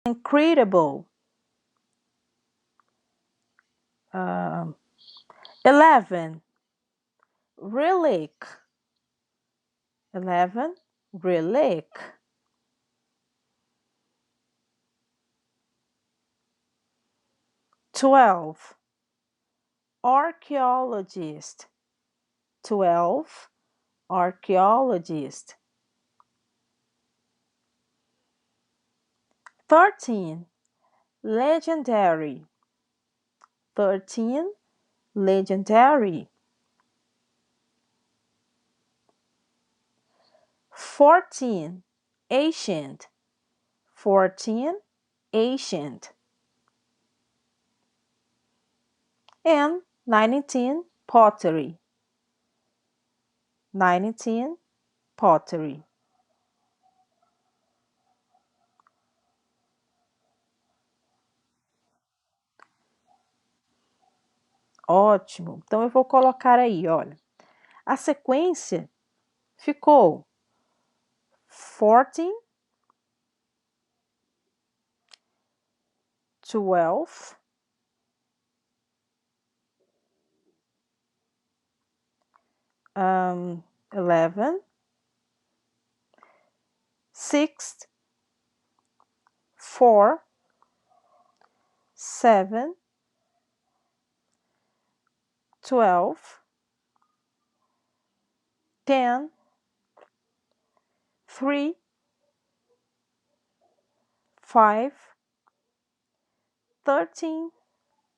incredible. 11, relic. 11, relic. 12, archaeologist. 12, archaeologist. 13, legendary. 13, legendary. 14, ancient. 14, ancient. And 19, pottery. 19, pottery. Ótimo. Então eu vou colocar aí, olha. A sequência ficou 14, 12, 11, 6, 4, 7, 12, 10, 3, 5, 13,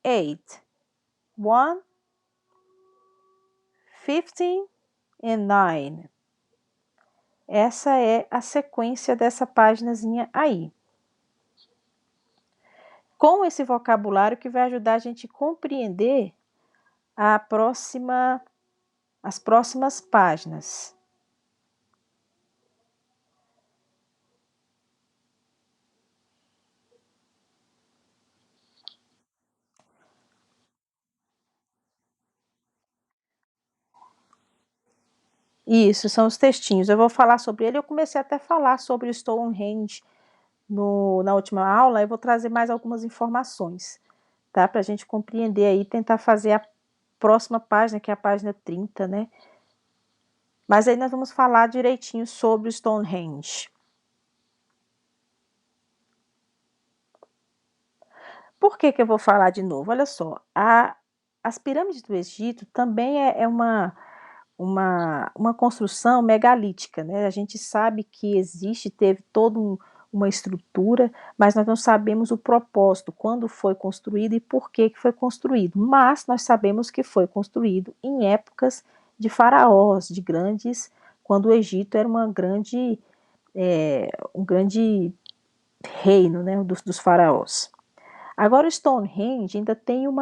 8, 1, 15 and 9. Essa é a sequência dessa páginazinha aí. Com esse vocabulário que vai ajudar a gente a compreender as próximas páginas. Isso, são os textinhos. Eu vou falar sobre ele. Eu comecei até a falar sobre o Stonehenge na última aula. Eu vou trazer mais algumas informações, tá? Para a gente compreender aí, tentar fazer a próxima página, que é a página 30, né? Mas aí nós vamos falar direitinho sobre o Stonehenge. Por que eu vou falar de novo? Olha só, as pirâmides do Egito também é uma construção megalítica, né? A gente sabe que teve toda uma estrutura, mas nós não sabemos o propósito, quando foi construído e por que foi construído. Mas nós sabemos que foi construído em épocas de faraós, de grandes, quando o Egito era um grande reino, né, dos faraós. Agora o Stonehenge ainda tem um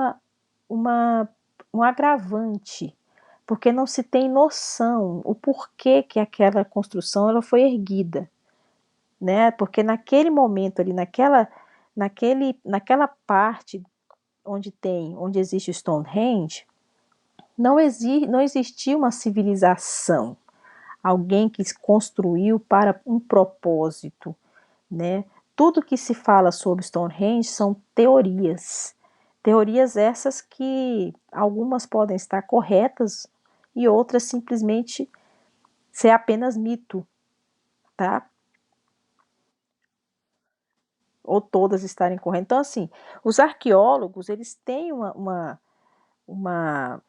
agravante, porque não se tem noção o porquê que aquela construção ela foi erguida, né? Porque naquele momento ali, naquela parte onde existe o Stonehenge, não existia uma civilização, alguém que construiu para um propósito, né? Tudo que se fala sobre Stonehenge são teorias. Teorias essas que algumas podem estar corretas e outras simplesmente ser apenas mito, tá? Ou todas estarem corretas. Então, assim, os arqueólogos, eles têm uma, uma,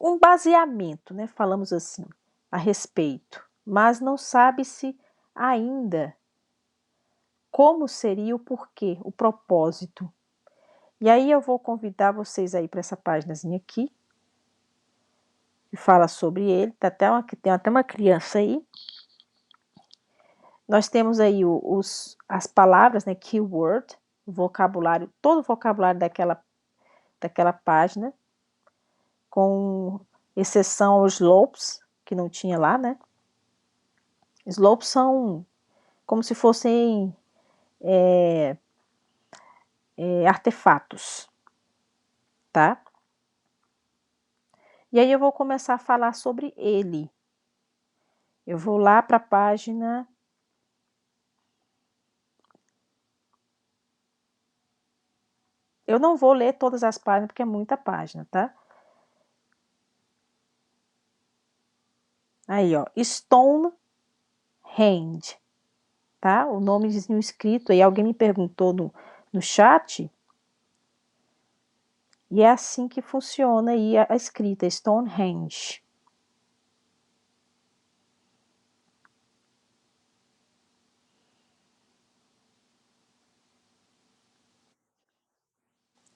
um baseamento, né? Falamos assim, a respeito, mas não sabe-se ainda como seria o porquê, o propósito. E aí eu vou convidar vocês aí para essa páginazinha aqui, que fala sobre ele, tem até uma criança aí. Nós temos aí as palavras, né, keyword, o vocabulário, todo o vocabulário daquela página, com exceção aos slopes, que não tinha lá, né? Slopes são como se fossem artefatos, tá? E aí eu vou começar a falar sobre ele. Eu vou lá para a página Eu não vou ler todas as páginas, porque é muita página, tá? Aí, ó, Stonehenge, tá? O nomezinho escrito aí, alguém me perguntou no chat, e é assim que funciona aí a escrita, Stonehenge.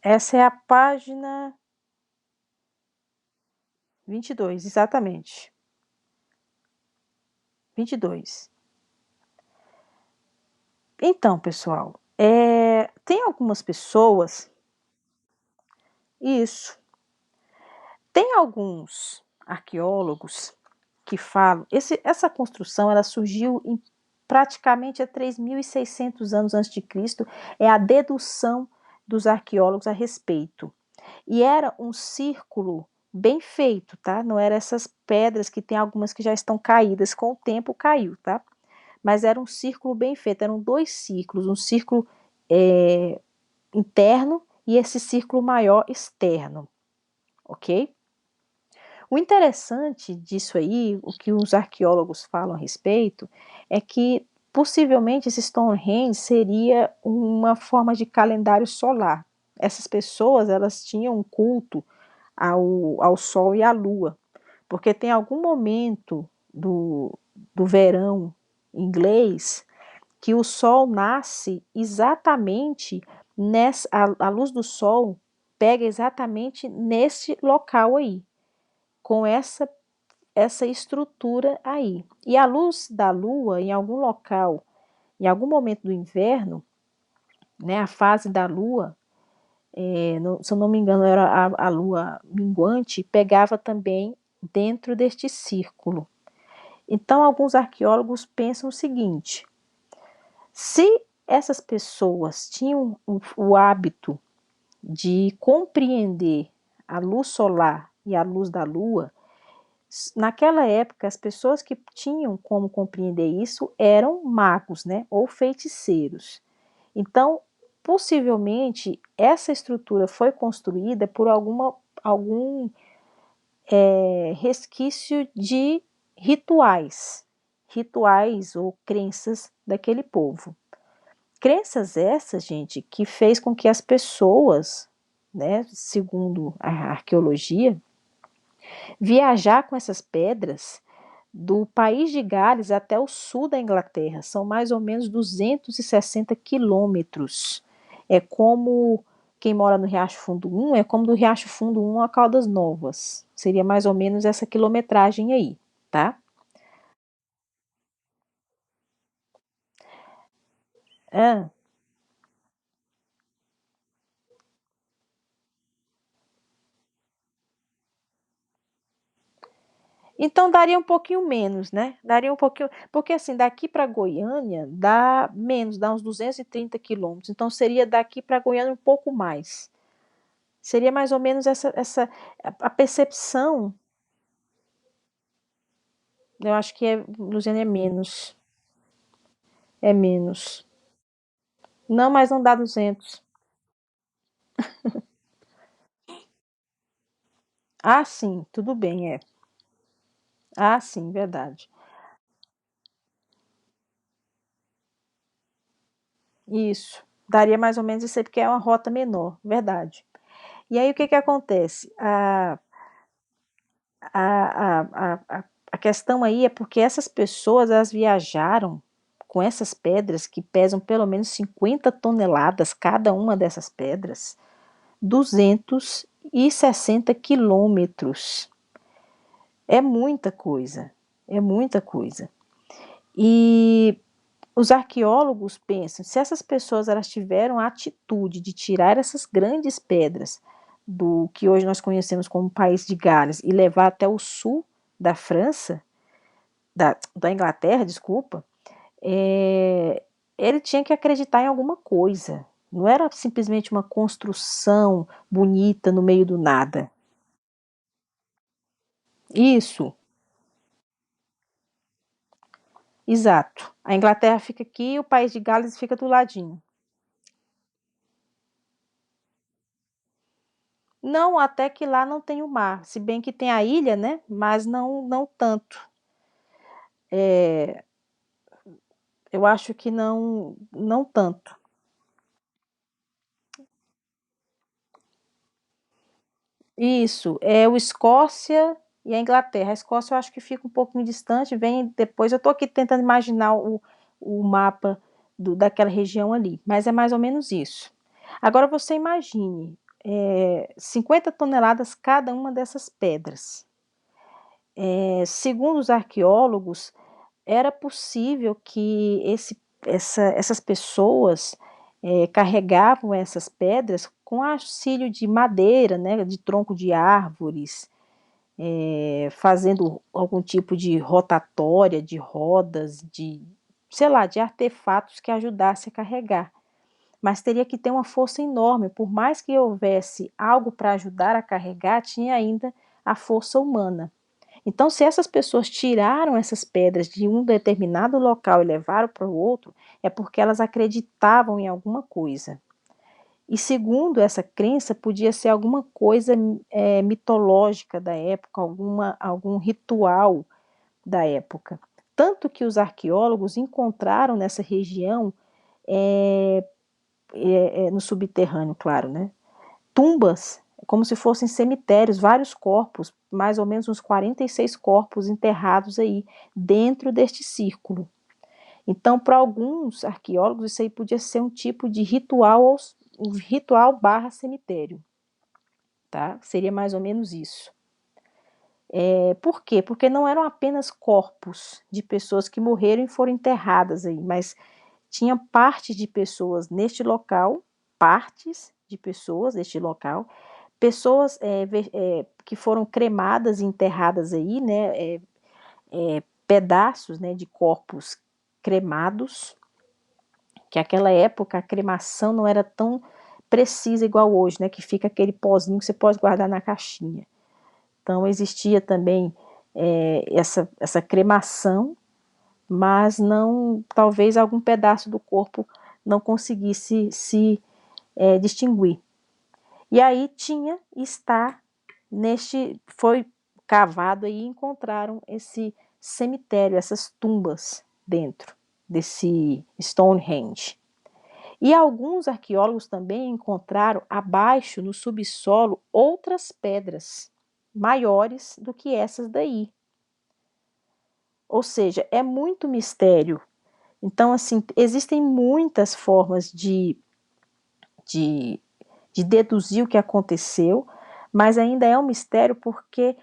Essa é a página 22, exatamente. 22. Então, pessoal, tem algumas pessoas, isso, tem alguns arqueólogos que falam, essa construção ela surgiu em praticamente há 3.600 anos antes de Cristo, é a dedução dos arqueólogos a respeito. E era um círculo bem feito, tá? Não era essas pedras que tem algumas que já estão caídas, com o tempo caiu, tá? Mas era um círculo bem feito, eram dois círculos, um círculo interno e esse círculo maior externo, ok? O interessante disso aí, o que os arqueólogos falam a respeito, é que possivelmente esse Stonehenge seria uma forma de calendário solar. Essas pessoas, elas tinham um culto ao Sol e à Lua, porque tem algum momento do verão inglês que o Sol nasce exatamente nessa, a luz do Sol pega exatamente nesse local aí, com essa estrutura aí. E a luz da Lua, em algum local, em algum momento do inverno, né, a fase da Lua, se eu não me engano, era a Lua minguante, pegava também dentro deste círculo. Então, alguns arqueólogos pensam o seguinte: se essas pessoas tinham o hábito de compreender a luz solar e a luz da Lua, naquela época, as pessoas que tinham como compreender isso eram magos, né, ou feiticeiros. Então, possivelmente, essa estrutura foi construída por algum resquício de rituais, rituais ou crenças daquele povo. Crenças essas, gente, que fez com que as pessoas, né, segundo a arqueologia, viajar com essas pedras do país de Gales até o sul da Inglaterra. São mais ou menos 260 quilômetros. É como quem mora no Riacho Fundo 1, é como do Riacho Fundo 1 a Caldas Novas. Seria mais ou menos essa quilometragem aí, tá? Ah, então daria um pouquinho menos, né? Daria um pouquinho, porque assim, daqui para Goiânia dá menos, dá uns 230 quilômetros. Então seria daqui para Goiânia um pouco mais. Seria mais ou menos essa a percepção. Eu acho que Luziane é menos. É menos. Não, mas não dá 200. Ah, sim, tudo bem, é. Ah, sim, verdade. Isso. Daria mais ou menos isso aí, porque é uma rota menor, verdade. E aí o que que acontece? A questão aí é porque essas pessoas, elas viajaram com essas pedras que pesam pelo menos 50 toneladas cada uma dessas pedras, 260 quilômetros. É muita coisa, é muita coisa. E os arqueólogos pensam, se essas pessoas elas tiveram a atitude de tirar essas grandes pedras do que hoje nós conhecemos como país de Gales e levar até o sul da França, da Inglaterra, desculpa, ele tinha que acreditar em alguma coisa. Não era simplesmente uma construção bonita no meio do nada. Isso, exato. A Inglaterra fica aqui e o país de Gales fica do ladinho. Não, até que lá não tem o mar, se bem que tem a ilha, né? Mas não tanto. É, eu acho que não tanto. Isso, é o Escócia e a Inglaterra. A Escócia eu acho que fica um pouquinho distante, vem depois. Eu estou aqui tentando imaginar o mapa daquela região ali, mas é mais ou menos isso. Agora você imagine 50 toneladas cada uma dessas pedras. Segundo os arqueólogos, era possível que essas pessoas carregavam essas pedras com auxílio de madeira, né, de tronco de árvores, fazendo algum tipo de rotatória, de rodas, sei lá, de artefatos que ajudasse a carregar. Mas teria que ter uma força enorme, por mais que houvesse algo para ajudar a carregar, tinha ainda a força humana. Então, se essas pessoas tiraram essas pedras de um determinado local e levaram para o outro, é porque elas acreditavam em alguma coisa. E segundo essa crença, podia ser alguma coisa mitológica da época, algum ritual da época. Tanto que os arqueólogos encontraram nessa região, no subterrâneo, claro, né? Tumbas, como se fossem cemitérios, vários corpos, mais ou menos uns 46 corpos enterrados aí dentro deste círculo. Então, para alguns arqueólogos, isso aí podia ser um tipo de ritual, um ritual barra cemitério, tá? Seria mais ou menos isso. Por quê? Porque não eram apenas corpos de pessoas que morreram e foram enterradas aí, mas tinha partes de pessoas neste local, partes de pessoas neste local, pessoas que foram cremadas e enterradas aí, né, pedaços, né, de corpos cremados, que naquela época a cremação não era tão precisa igual hoje, né, que fica aquele pozinho que você pode guardar na caixinha. Então existia também essa cremação, mas não, talvez algum pedaço do corpo não conseguisse se distinguir. E aí foi cavado aí e encontraram esse cemitério, essas tumbas dentro desse Stonehenge. E alguns arqueólogos também encontraram abaixo, no subsolo, outras pedras maiores do que essas daí. Ou seja, é muito mistério. Então, assim, existem muitas formas de, de deduzir o que aconteceu, mas ainda é um mistério porque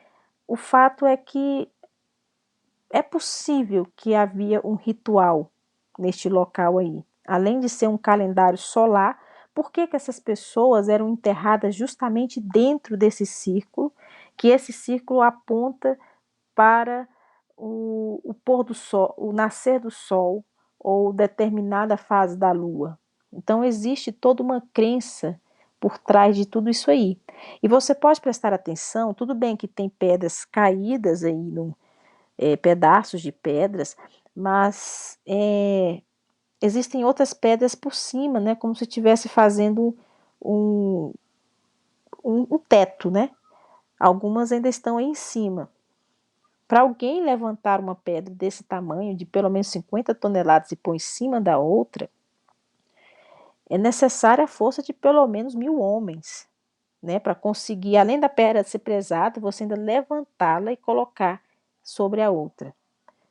o fato é que é possível que havia um ritual neste local aí. Além de ser um calendário solar, por que essas pessoas eram enterradas justamente dentro desse círculo, que esse círculo aponta para o pôr do sol, o nascer do sol ou determinada fase da lua. Então existe toda uma crença por trás de tudo isso aí. E você pode prestar atenção, tudo bem que tem pedras caídas aí, pedaços de pedras, mas existem outras pedras por cima, né, como se estivesse fazendo um, um teto, né? Algumas ainda estão aí em cima. Para alguém levantar uma pedra desse tamanho, de pelo menos 50 toneladas, e pôr em cima da outra, é necessária a força de pelo menos 1.000 homens, né? Para conseguir, além da pedra ser pesada, você ainda levantá-la e colocar sobre a outra.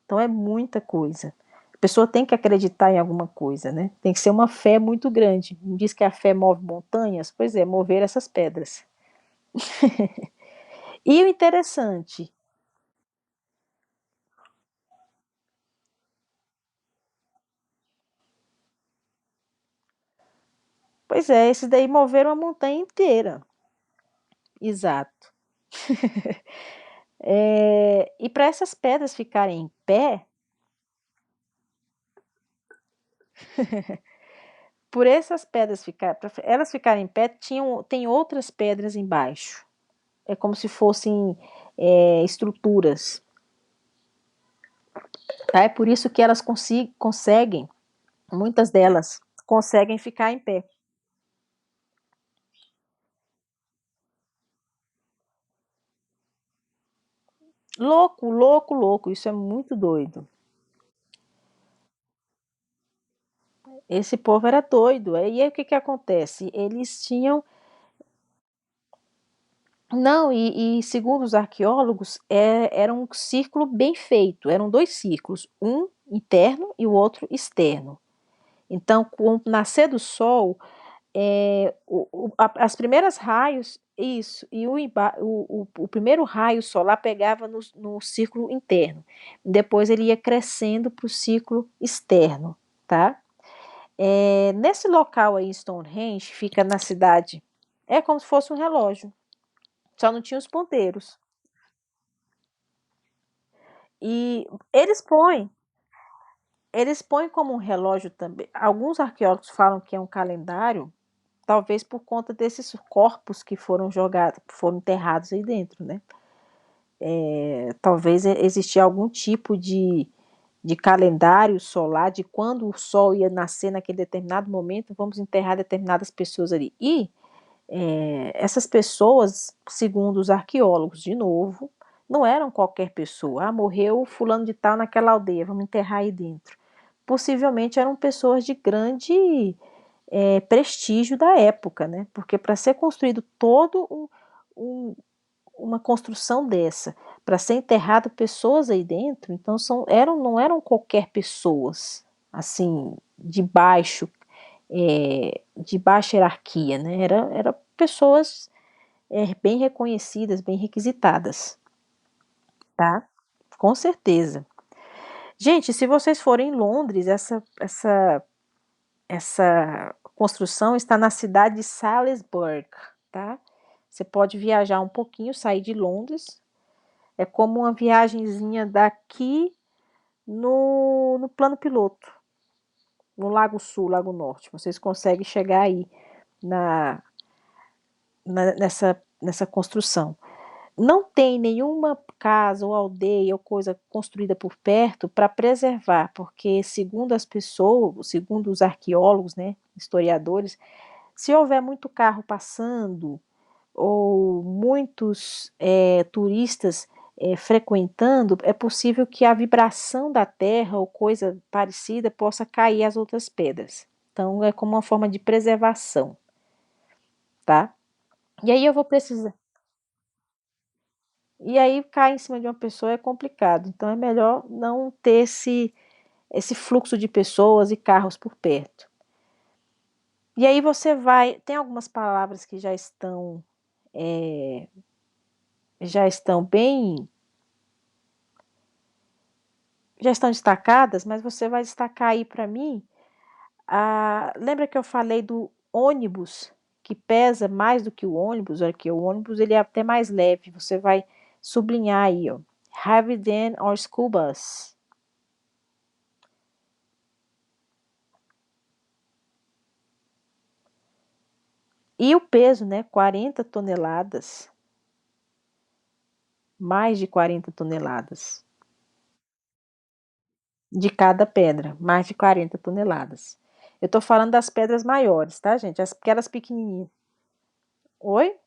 Então é muita coisa. A pessoa tem que acreditar em alguma coisa, né? Tem que ser uma fé muito grande. Diz que a fé move montanhas? Pois é, mover essas pedras. E o interessante, pois é, esses daí moveram a montanha inteira. Exato. E para essas pedras ficarem em pé, por essas pedras para elas ficarem em pé, tem outras pedras embaixo. É como se fossem estruturas. Tá? É por isso que elas conseguem, muitas delas conseguem ficar em pé. Louco, louco, louco. Isso é muito doido. Esse povo era doido. E aí o que que acontece? Eles tinham. Não, e segundo os arqueólogos, era um círculo bem feito. Eram dois círculos, um interno e o outro externo. Então, com o nascer do sol, as primeiras raios, isso, e o primeiro raio solar pegava no círculo interno. Depois ele ia crescendo para o círculo externo, tá? Nesse local aí, Stonehenge, fica na cidade. É como se fosse um relógio, só não tinha os ponteiros. E eles põem como um relógio também. Alguns arqueólogos falam que é um calendário, talvez por conta desses corpos que foram jogados, foram enterrados aí dentro, né? Talvez existia algum tipo de calendário solar de quando o sol ia nascer naquele determinado momento, vamos enterrar determinadas pessoas ali. E essas pessoas, segundo os arqueólogos, de novo, não eram qualquer pessoa. Ah, morreu fulano de tal naquela aldeia, vamos enterrar aí dentro. Possivelmente eram pessoas de grande prestígio da época, né? Porque para ser construído todo um, uma construção dessa, para ser enterrado pessoas aí dentro, então não eram qualquer pessoas, assim, de baixa hierarquia, né? Era pessoas bem reconhecidas, bem requisitadas, tá? Com certeza. Gente, se vocês forem em Londres, essa construção está na cidade de Salisbury, tá? Você pode viajar um pouquinho, sair de Londres. É como uma viagenzinha daqui no plano piloto, no Lago Sul, Lago Norte. Vocês conseguem chegar aí na, nessa construção. Não tem nenhuma casa ou aldeia ou coisa construída por perto para preservar, porque segundo as pessoas, segundo os arqueólogos, né, historiadores, se houver muito carro passando ou muitos turistas frequentando, é possível que a vibração da terra ou coisa parecida possa cair as outras pedras. Então é como uma forma de preservação, tá? E aí eu vou precisar. E aí cair em cima de uma pessoa é complicado. Então é melhor não ter esse fluxo de pessoas e carros por perto. E aí você vai. Tem algumas palavras que já estão bem, já estão destacadas, mas você vai destacar aí para mim. Lembra que eu falei do ônibus que pesa mais do que o ônibus? Olha aqui, o ônibus ele é até mais leve. Você vai sublinhar aí, ó. Heavy than or school bus. E o peso, né? 40 toneladas. Mais de 40 toneladas. De cada pedra. Mais de 40 toneladas. Eu tô falando das pedras maiores, tá, gente? Aquelas pequenininhas. Oi?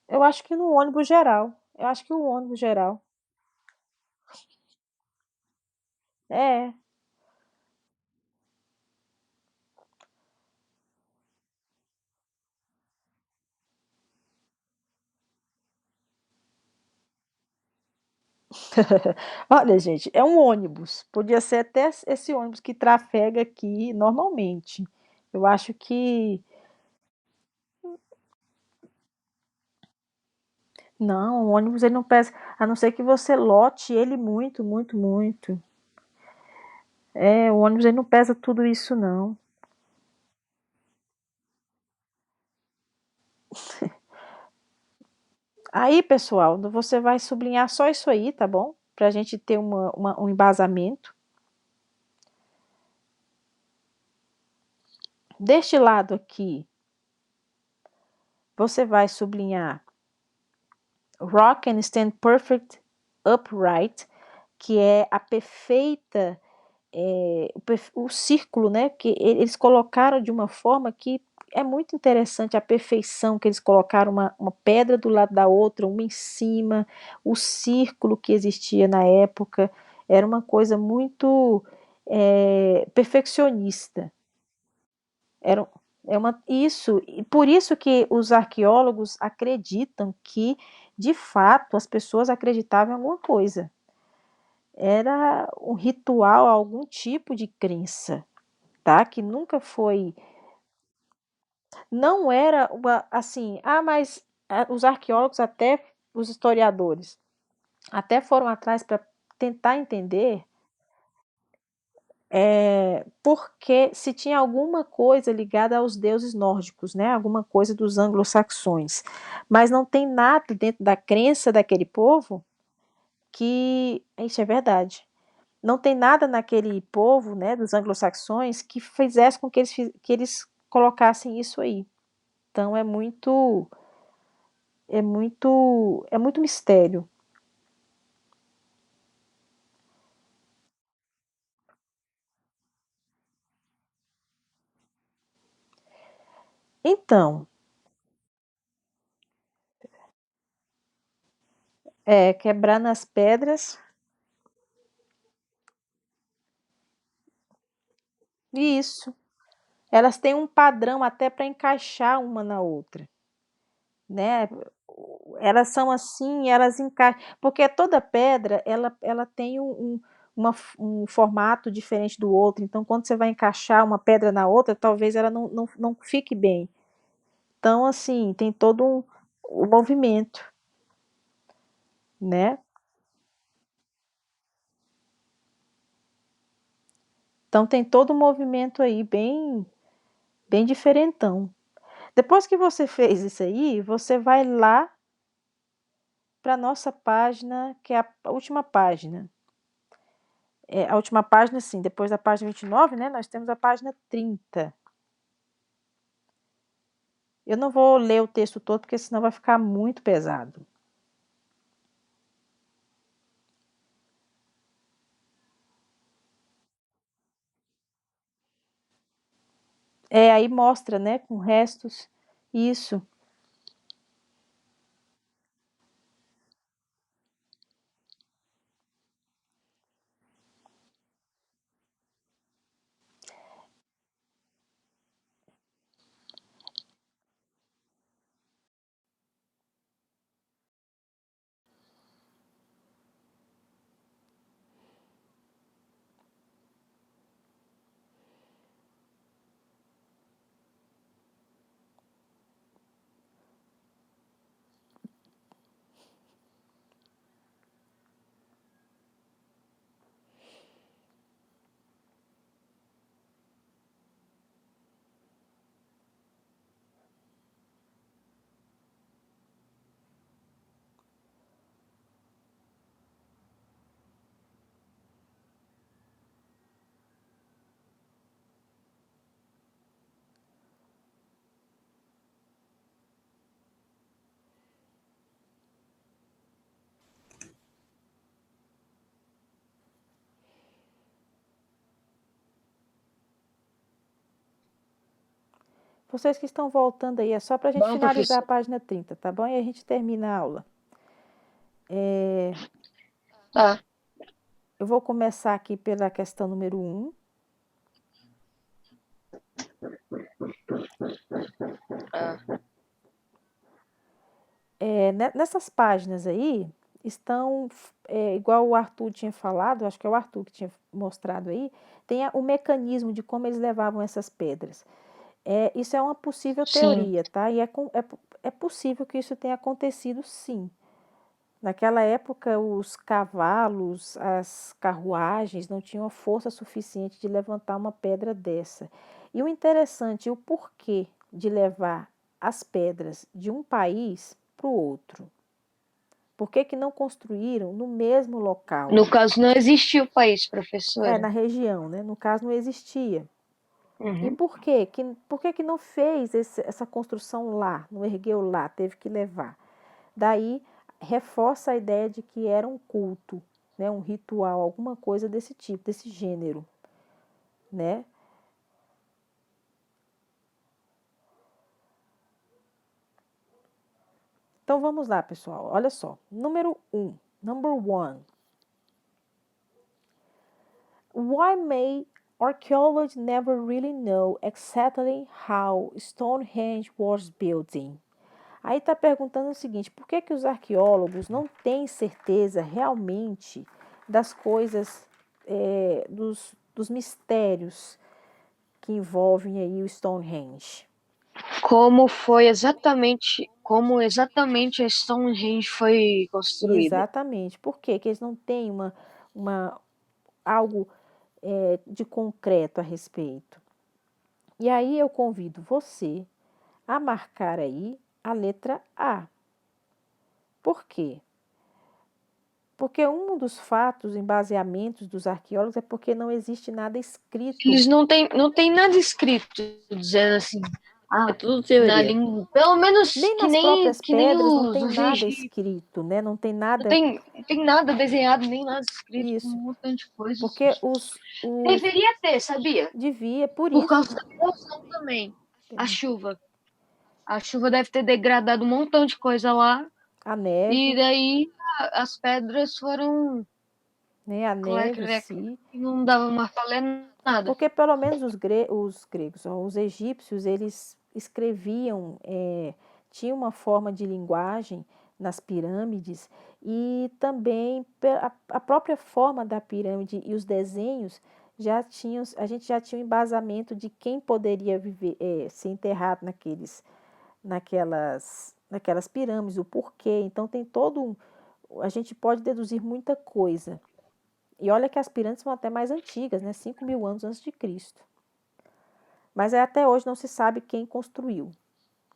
Eu acho que no ônibus geral. Eu acho que o ônibus geral. É. Olha, gente, é um ônibus. Podia ser até esse ônibus que trafega aqui normalmente. Eu acho que. Não, o ônibus ele não pesa. A não ser que você lote ele muito, muito, muito. O ônibus ele não pesa tudo isso, não. Aí, pessoal, você vai sublinhar só isso aí, tá bom? Pra gente ter um embasamento. Deste lado aqui, você vai sublinhar Rock and Stand Perfect Upright, que é a perfeita, o círculo, né? Que eles colocaram de uma forma que é muito interessante a perfeição que eles colocaram uma pedra do lado da outra, uma em cima, o círculo que existia na época, era uma coisa muito perfeccionista. Era, isso, e por isso que os arqueólogos acreditam que, de fato, as pessoas acreditavam em alguma coisa. Era um ritual, algum tipo de crença, tá? Que nunca foi. Não era uma, assim, mas os arqueólogos, até os historiadores, até foram atrás para tentar entender porque se tinha alguma coisa ligada aos deuses nórdicos, né? Alguma coisa dos anglo-saxões. Mas não tem nada dentro da crença daquele povo que. Isso é verdade. Não tem nada naquele povo, né, dos anglo-saxões, que fizesse com que eles colocassem isso aí. Então é muito mistério. Então, quebrar nas pedras, isso. Elas têm um padrão até para encaixar uma na outra, né? Elas são assim, elas encaixam, porque toda pedra ela tem um formato diferente do outro. Então, quando você vai encaixar uma pedra na outra, talvez ela não fique bem. Então, assim, tem todo um movimento, né? Então tem todo um movimento aí bem diferentão. Depois que você fez isso aí, você vai lá para a nossa página, que é a última página. A última página, sim, depois da página 29, né? Nós temos a página 30. Eu não vou ler o texto todo, porque senão vai ficar muito pesado. Aí mostra, né, com restos. Isso. Vocês que estão voltando aí, é só para a gente Bom, finalizar a professor. página 30, tá bom? E a gente termina a aula. Tá. Eu vou começar aqui pela questão número 1. Ah, Nessas páginas aí estão, igual o Arthur tinha falado, acho que é o Arthur que tinha mostrado aí, tem o mecanismo de como eles levavam essas pedras. Isso é uma possível sim. teoria, tá? E é possível que isso tenha acontecido, sim. Naquela época, os cavalos, as carruagens não tinham a força suficiente de levantar uma pedra dessa. E o interessante, o porquê de levar as pedras de um país para o outro. Por que que não construíram no mesmo local? No caso, não existia o país, professora. Na região, né? No caso, não existia. E Uhum. por que que não fez essa construção lá, não ergueu lá, teve que levar? Daí reforça a ideia de que era um culto, né, um ritual, alguma coisa desse tipo, desse gênero, né? Então vamos lá, pessoal. Olha só. Number one. Why may archaeologists never really know exactly how Stonehenge was built? Aí está perguntando o seguinte: por que os arqueólogos não têm certeza realmente das coisas, dos mistérios que envolvem aí o Stonehenge? Como exatamente a Stonehenge foi construída? Exatamente. Por que eles não têm algo de concreto a respeito? E aí eu convido você a marcar aí a letra A. Por quê? Porque um dos fatos, embaseamentos dos arqueólogos é porque não existe nada escrito. Eles não têm nada escrito dizendo assim, É tudo na teoria. língua, pelo menos Nem que nas próprias nem pedras não tem os nada egípcios. escrito, né? Não tem nada. Não tem nada desenhado, nem nada escrito, Isso. um montão de coisas. Porque Deveria ter, sabia? devia, por Por isso. causa da erosão também. A chuva. A chuva deve ter degradado um montão de coisa lá. A neve, E daí as pedras foram. né? A neve em si. E não dava mais pra ler nada. Porque pelo menos os gregos, os egípcios, eles escreviam, tinha uma forma de linguagem nas pirâmides e também a própria forma da pirâmide e os desenhos a gente já tinha um embasamento de quem poderia viver, ser enterrado naquelas pirâmides, o porquê. Então tem a gente pode deduzir muita coisa. E olha que as pirâmides são até mais antigas, né? 5.000 anos antes de Cristo. Mas até hoje não se sabe quem construiu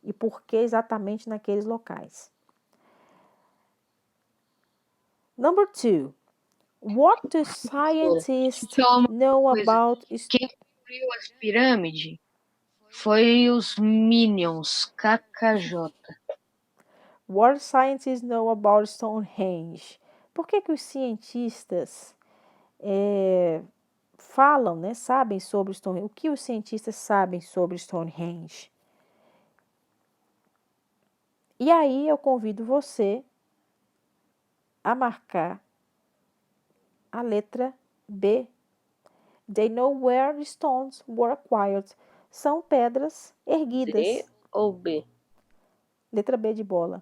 e por que exatamente naqueles locais. Number 2. What do scientists know about... Quem construiu as pirâmides foi os Minions, KKJ. What do scientists know about Stonehenge? Por que os cientistas falam, né, sabem sobre Stonehenge? O que os cientistas sabem sobre Stonehenge? E aí eu convido você a marcar a letra B. They know where the stones were acquired. São pedras erguidas. D ou B? Letra B de bola.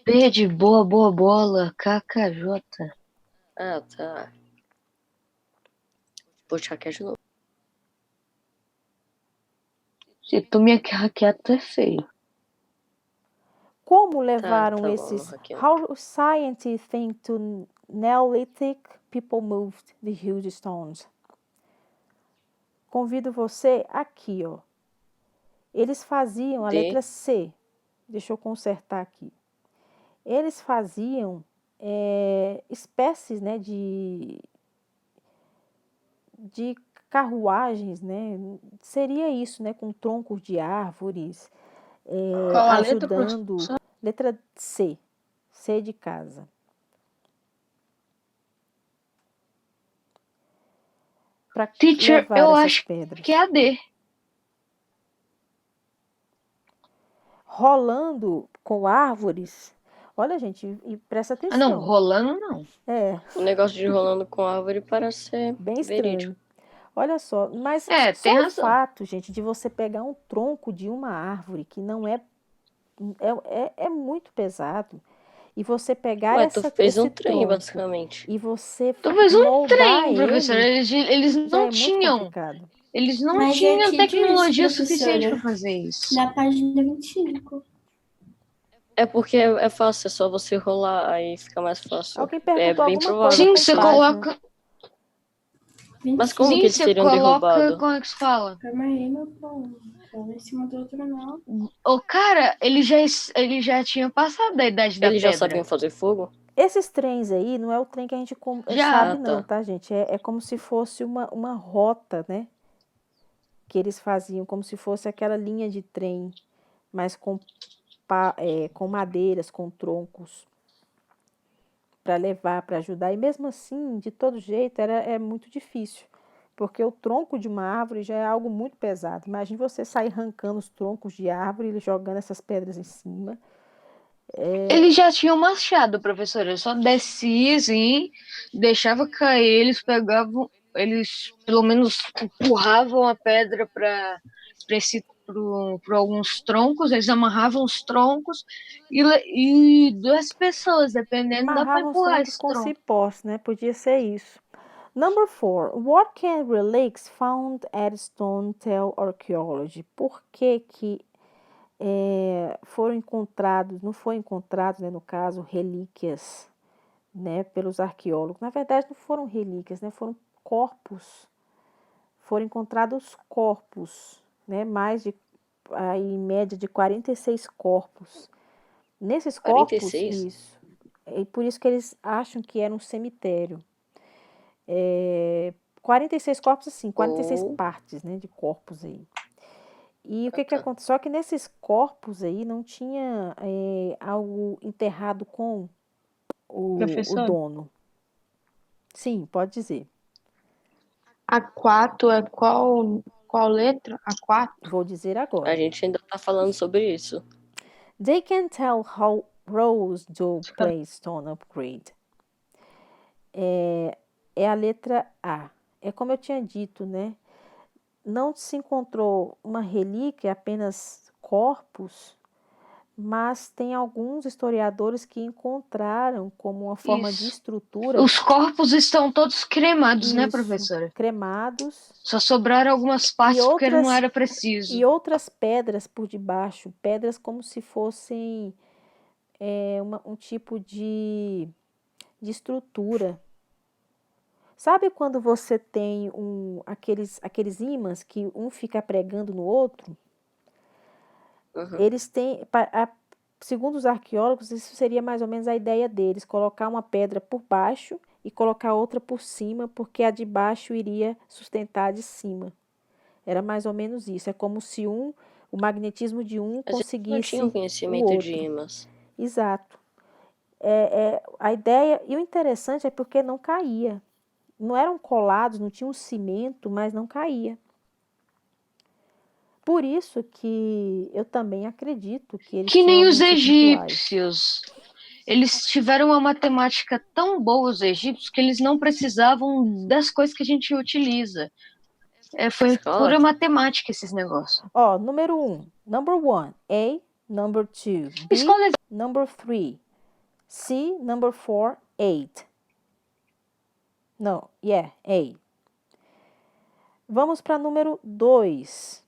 B de boa bola, KKJ. Ah, tá. Vou te hackear de novo. Se tu me hackear, tu é feio. Como levaram tá bom, esses... hackeando. How scientists think to Neolithic people moved the huge stones? Convido você aqui, ó. Eles faziam a D. letra C. Deixa eu consertar aqui. Eles faziam espécies, né, de carruagens, né? Seria isso, né, com troncos de árvores, Qual a ajudando. Letra C. C de casa. Para Teacher, levar eu essas acho pedras. que é a D. Rolando com árvores. Olha, gente, e presta Ah, não, atenção. rolando não. O negócio de rolando com árvore parece ser Bem verídico. estranho. Olha só, mas só tem o razão. fato, gente, de você pegar um tronco de uma árvore que não é muito pesado, e você pegar Ué, tu fez esse um trem, tronco basicamente. e você Tu fez um moldar trem, ele, professor. Eles já não é muito tinham. complicado. Eles não Mas tinham aqui tecnologia diz, suficiente professora, para fazer isso. na página 25. É porque é fácil, é só você rolar, aí fica mais fácil. Alguém perguntou bem alguma provável. coisa Sim, com você página. coloca. Mas como Sim, que eles você teriam coloca. derrubado? Como é que se fala? Calma aí, meu povo. Tô em cima do outro não. O cara, ele já tinha passado da idade da Eles já pedra. sabiam fazer fogo? Esses trens aí não é o trem que a gente Já. sabe Ah, não, tá. tá, gente? É como se fosse uma rota, né? Que eles faziam, como se fosse aquela linha de trem, mas com madeiras, com troncos, para levar, para ajudar. E mesmo assim, de todo jeito, é muito difícil, porque o tronco de uma árvore já é algo muito pesado. Imagine você sair arrancando os troncos de árvore e jogando essas pedras em cima. Eles já tinham machado, professor. Eu só descia, assim, deixava cair, eles pegavam, eles pelo menos empurravam a pedra para alguns troncos, eles amarravam os troncos e duas pessoas, dependendo, dá para Amarravam os empurrar troncos esse com tronco. cipós, né? Podia ser isso. Number 4. What can relics found at Stone tell archaeology? Por que foram encontrados, não foi encontrados, né, no caso, relíquias, né, pelos arqueólogos? Na verdade, não foram relíquias, né? Foram corpos. Foram encontrados corpos, né? Em média de 46 corpos. Nesses corpos, 46? isso. E por isso que eles acham que era um cemitério. 46 corpos, assim, 46 Ou... partes, né, de corpos aí. E o que tá. aconteceu? Só que nesses corpos aí não tinha algo enterrado com o Professor? dono. Sim, pode dizer. A4 é qual letra? A4? Vou dizer A agora. gente ainda tá falando sobre isso. They can tell how Rose do play stone upgrade. É a letra A. É como eu tinha dito, né? Não se encontrou uma relíquia, apenas corpos, mas tem alguns historiadores que encontraram como uma forma de Isso. estrutura. Os corpos estão todos cremados, né, Isso, professora? cremados Só sobraram algumas partes porque não era e preciso. outras pedras por debaixo, pedras como se fossem um tipo de estrutura. Sabe quando você tem aqueles ímãs que um fica pregando no outro? Uhum. Eles têm, segundo os arqueólogos, isso seria mais ou menos a ideia deles, colocar uma pedra por baixo e colocar outra por cima, porque a de baixo iria sustentar a de cima. Era mais ou menos isso. É como se o magnetismo de um A gente não tinha conseguisse o conhecimento de outro. imãs. Exato. A ideia, e o interessante é porque não caía. Não eram colados, não tinha um cimento, mas não caía. Por isso que eu também acredito que eles Que tinham nem os elementos rituais. egípcios. Eles tiveram uma matemática tão boa, os egípcios, que eles não precisavam das coisas que a gente utiliza. Foi Escola? pura matemática esses negócios. Ó, número 1, number 1, A, number 2, B, Escola number 3, C, number 4, 8. Não, yeah, A. Vamos para número 2.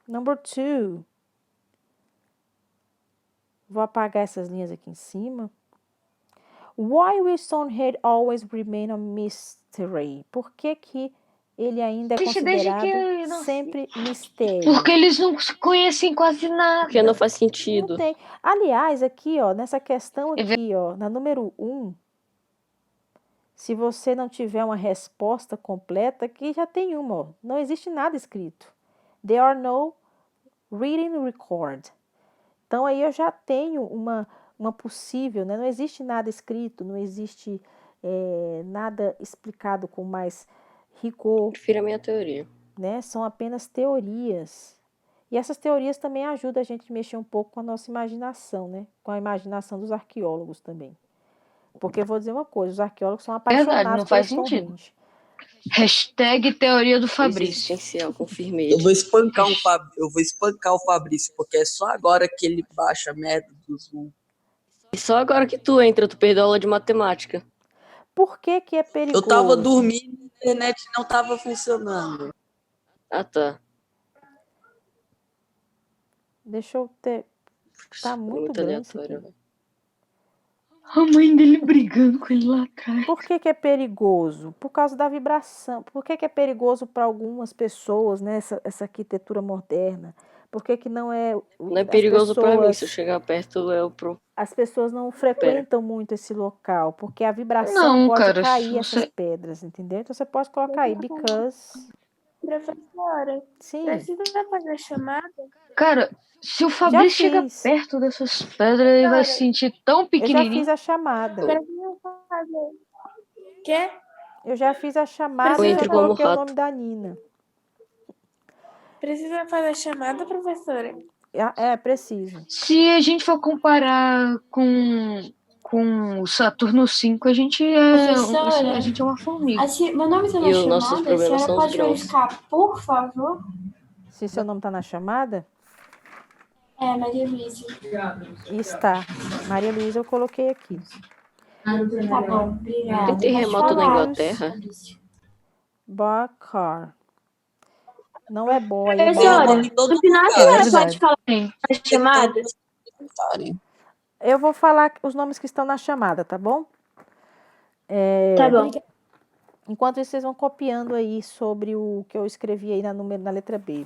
Number 2. Vou apagar essas linhas aqui em cima. Why will Stonehenge always remain a mystery? Por que ele ainda é desde considerado que eu nasci. sempre mistério? Porque eles não conhecem quase nada. Porque não faz Não sentido. tem. Aliás, aqui, ó, nessa questão aqui, ó, na número 1, se você não tiver uma resposta completa, aqui já tem uma, ó. Não existe nada escrito. There are no written record. Então aí eu já tenho uma possível, né? Não existe nada escrito, não existe nada explicado com mais rigor, Prefiro a minha teoria. né? São apenas teorias. E essas teorias também ajudam a gente a mexer um pouco com a nossa imaginação, né? Com a imaginação dos arqueólogos também. Porque eu vou dizer uma coisa, os arqueólogos são apaixonados Verdade, não pelo faz sentido. Stonehenge. Hashtag teoria do Fabrício. Existencial, confirmei Eu ele. vou espancar o Fabrício, porque é só agora que ele baixa a merda do Zoom. E só agora que tu entra, tu perdeu a aula de matemática. Por que é perigoso? Eu tava dormindo e a internet não tava funcionando. Ah, tá. Deixa eu ter... Tá Foi muito muito grande isso aleatório, aqui. velho. A mãe dele brigando com ele lá atrás. Por que é perigoso? Por causa da vibração. Por que é perigoso para algumas pessoas, né, essa arquitetura moderna? Por que não é... Não é perigoso pra mim, se eu chegar perto eu As pessoas não frequentam muito esse local, porque a vibração Não, pode cara, cair se essas você- pedras, entendeu? Então você pode colocar aí, because... Professora, Sim, precisa fazer chamada? Cara, se o já Fabrício chegar fiz. perto dessas pedras, ele vai se sentir tão Eu já pequenininho. fiz a chamada. Precisa fazer. Quê? Eu já fiz a chamada Eu e entro já como coloquei o rato. nome da Nina. Precisa fazer chamada, professora? É preciso. Se a gente for comparar com o Saturno 5, a gente é uma formiga. Meu nome está na E os nossos chamada? A problemas senhora são os pode grãos. verificar, por favor? Se seu nome está na chamada, É, Maria Luísa. está. Maria Luísa, eu coloquei aqui. Tá bom, obrigada. Tem terremoto na Inglaterra? Bacar. Não é boy, é Professora, boy. Em todo no final a lugar. senhora Verdade. pode falar na chamada? Eu vou falar os nomes que estão na chamada, tá bom? Tá bom. Enquanto isso, vocês vão copiando aí sobre o que eu escrevi aí na letra B.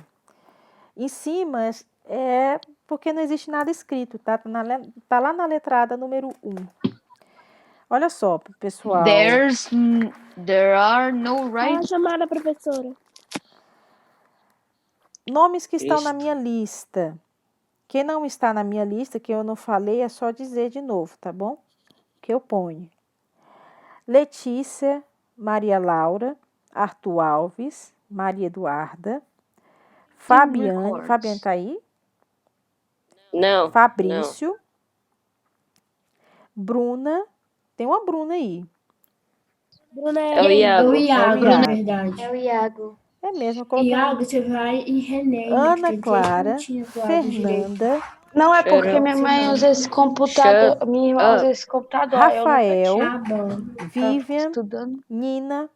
Em cima é porque não existe nada escrito, tá? Tá lá na letrada número 1. Olha só, pessoal. There are no Fala a right. chamada, professora. Nomes que estão na Isso. minha lista. Quem não está na minha lista, que eu não falei, é só dizer de novo, tá bom? Que eu ponho. Letícia, Maria Laura, Arthur Alves, Maria Eduarda, Fabiane. records. Fabiane tá aí? Não. Fabrício. Bruna. Tem uma Bruna aí. Bruna É o Iago. na verdade. É o Iago. É mesmo, eu coloquei. Iago, você vai em René. Ana Clara, Fernanda, Não é porque Shut minha mãe usa esse computador, Shut minha irmã usa up. esse computador. aí eu nunca Rafael, Tá bom. Vivian, Estudando. Nina,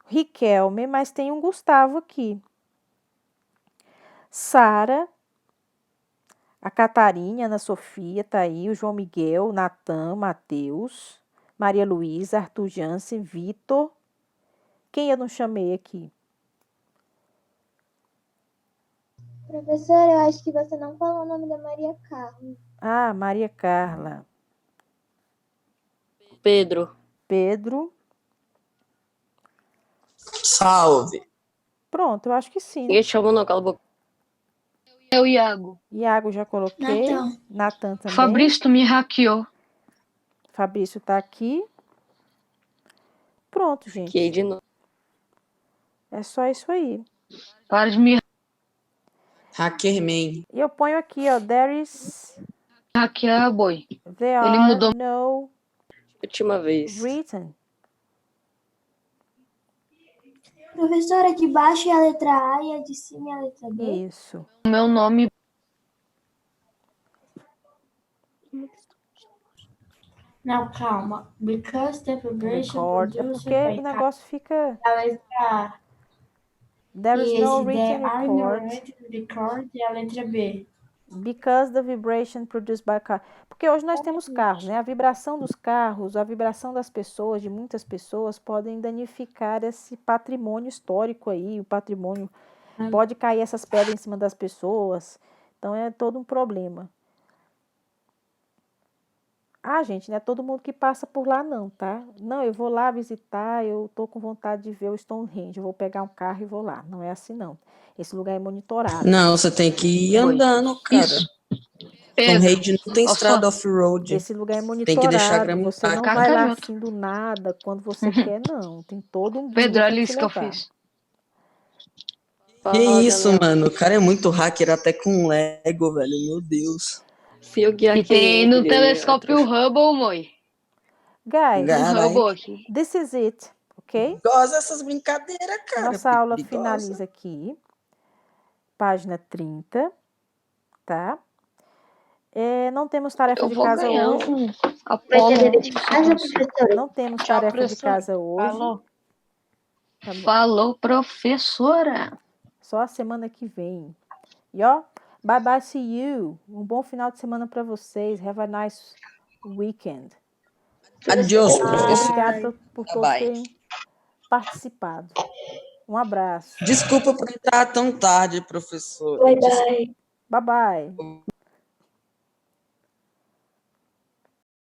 Riquelme, mas tem um Gustavo aqui. Sara, a Catarina, Ana Sofia, tá aí, o João Miguel, Natan, Matheus, Maria Luísa, Arthur Jansen, Vitor. Quem eu não chamei aqui? Professora, eu acho que você não falou o nome da Maria Carla. Ah, Maria Carla. Pedro. Pedro. Salve. Pronto, eu acho que sim. Né? Ninguém te chamou, não, cala a boca. É o Iago. Iago já coloquei. Natan também. Fabrício, tu me hackeou. Fabrício tá aqui. Pronto, gente. Que de novo. É só isso aí. Para de me Hackerman. E eu ponho aqui, ó. hackear, boy. There Ele are mudou. no Última vez. written. Professora, de baixo é a letra A e a de cima é a letra B. Isso. O meu nome. Não, calma. Because the vibration Record. É produced porque by o negócio fica. a letra A. There is E no esse written there are no record. written record é a letra B. Because the vibration produced by car. Porque hoje nós temos carros, né? A vibração dos carros, a vibração das pessoas, de muitas pessoas, podem danificar esse patrimônio histórico aí. O patrimônio. Pode cair essas pedras em cima das pessoas. Então é todo um problema. Ah, gente, não é todo mundo que passa por lá não, tá? Não, eu vou lá visitar, eu tô com vontade de ver o Stonehenge, eu vou pegar um carro e vou lá. Não é assim não. Esse lugar é monitorado. Não, você tem que ir andando, cara. Isso. Stonehenge não tem Ó, estrada só. off-road. Esse lugar é Tem que deixar a monitorado, grama você não intacta. vai lá Cacaroto. assim do nada, quando você quer, não. Tem todo um guia Pedro, pra olha te isso que eu levar. fiz. Que Fala, isso, Daniel. mano? O cara é muito hacker até com Lego, velho. Meu Deus. Fio que E tem no telescópio Hubble, moi. Guys, Um Caralho. Hubble aqui. this is it, ok? Gosta dessas brincadeiras, cara. Nossa aula perigosa. finaliza aqui. Página 30, tá? Não temos tarefa Eu de vou casa ganhar hoje. um Vai Apolo. ter dever de casa, professora? Não temos Tchau, tarefa de professor. casa hoje. Falou. Tá bom. Falou, professora. Só a semana que vem. E ó, bye bye, see you. Um bom final de semana para vocês. Have a nice weekend. Adiós, professor. Obrigada por todos Bye. terem participado. Um abraço. Desculpa por entrar tão tarde, professor. Bye, bye. Bye bye.